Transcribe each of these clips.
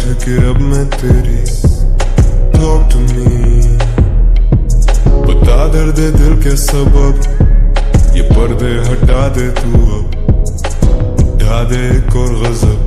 के अब मैं तेरी टॉक टू मी, बता दर्द दिल के सबब, ये पर्दे हटा दे तू अब, ढा दे एक और गजब।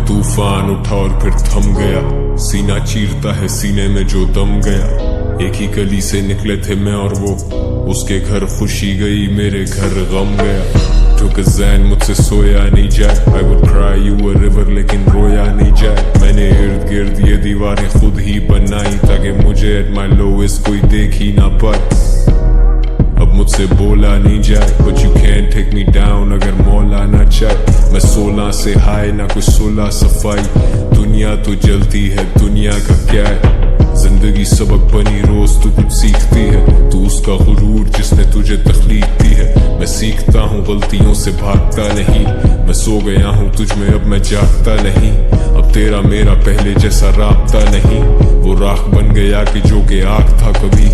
तूफान उठा और फिर थम गया, सीना चीरता है सीने में जो दम गया। एक ही गली से निकले थे मैं और वो, उसके घर खुशी गई मेरे घर गम गया। जो गज़ैन मुझसे सोया नहीं जाए, I would cry you a river लेकिन रोया नहीं जाए। मैंने इर्द गिर्द ये दीवारें खुद ही बनाई ताकि मुझे at my lowest कोई देख ही ना पाए। अब मुझसे बोला नहीं जाए, but you can't take me down अगर मौला ना चाहे। मैं 16 से हाय ना कुछ 16 सफाई, दुनिया तो जलती है दुनिया का क्या है। जिंदगी सबक बनी रोज तू कुछ सीखती है, तू उसका गुरूर जिसने तुझे तखलीक दी है। मैं सीखता हूँ गलतियों से भागता नहीं, मैं सो गया हूँ तुझ में अब मैं जागता नहीं। अब तेरा मेरा पहले जैसा राबता नहीं, वो राख बन गया कि जो के आग था कभी,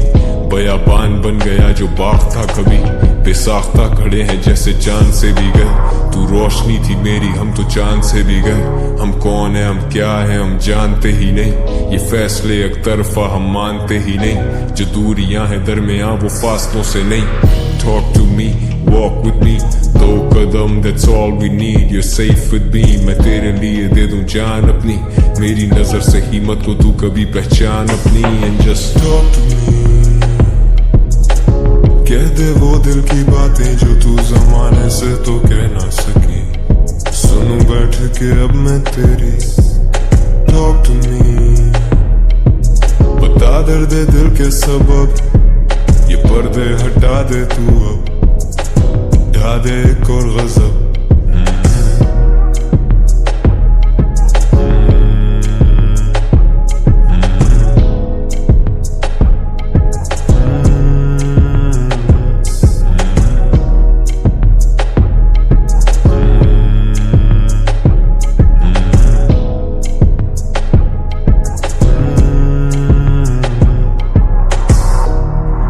बयाबान बन गया जो बाग था कभी। बेसाख्ता खड़े हैं जैसे चांद से भी गए, तू रोशनी थी मेरी हम तो चांद से भी गए। हम कौन है हम क्या है हम जानते ही नहीं, ये फैसले एक तरफा हम मानते ही नहीं। जो दूरियां हैं दरमियां वो फासलों से नहीं। Talk to me, walk with me, 2 Kadam that's all we need, you're safe with me। मैं तेरे लिए दे दूं जान अपनी, मेरी नजर से ही मत को तू कभी पहचान अपनी। And just talk to me, कह दे वो दिल की बातें जो तू जमाने से तो कह ना सकी। सुनूं बैठ के अब मैं तेरी टॉक टू मी, बता दर्द दिल के सबब, ये पर्दे हटा दे तू अब, ढा दे एक और गजब।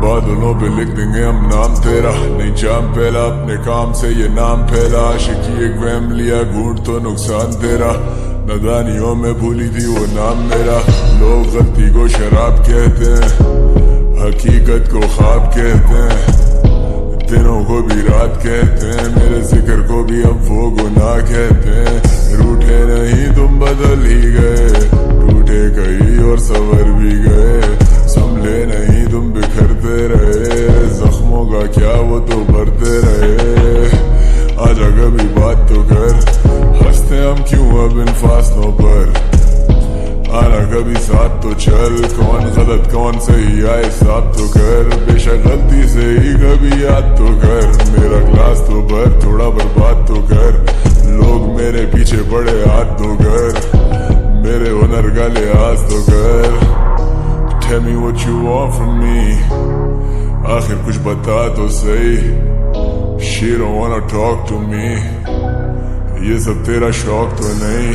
बादलों पे लिख देंगे हम नाम तेरा, नहीं जाम पहला अपने काम से ये नाम फैला। आशिकी एक वहम लिया घूट तो नुकसान तेरा, नादानियों में भूली थी वो नाम मेरा। लोग गलती को शराब कहते हैं, हकीकत को ख्वाब कहते हैं, दिनों को भी रात कहते हैं, मेरे जिक्र को भी अब वो गुनाह कहते हैं। रूठे नहीं तुम बदल ही गए, टूटे कहीं और सवर भी गए, संभले नहीं तुम बिखरते रहे, जख्मों का क्या वो तो भरते रहे। आजा कभी बात तो कर, हंसते हम क्यों अब इन फासलों पर, आना कभी साथ तो चल, कौन गलत कौन सही आए साथ तो कर। बेशक गलती से ही कभी याद तो कर, मेरा ग्लास तो भर थोड़ा बर्बाद तो कर। लोग मेरे पीछे पड़े हाथ तो कर, मेरे हुनर का लिहाज तो कर। Tell me what you want from me, आखिर कुछ बता तो सही। She don't wanna talk to me, ये सब तेरा शौक तो नहीं।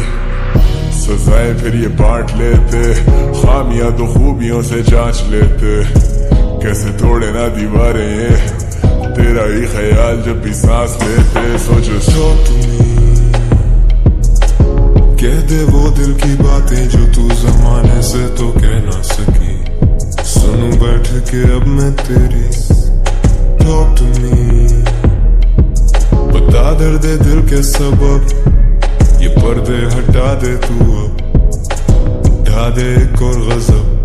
सजाएं फिर ये बांट लेते, खामियां तो खूबियों से जांच लेते। कैसे तोड़े ना दीवारें ये, तेरा ही ख्याल जब भी सांस लेते। सोचो talk to me, कह दे वो दिल की बातें जो तू जमाने से तो कह ना सकी। सुनूं बैठ के अब मैं तेरी टॉक टू मी, बता दर्द दिल के सबब, ये पर्दे हटा दे तू अब, ढा दे एक और गजब।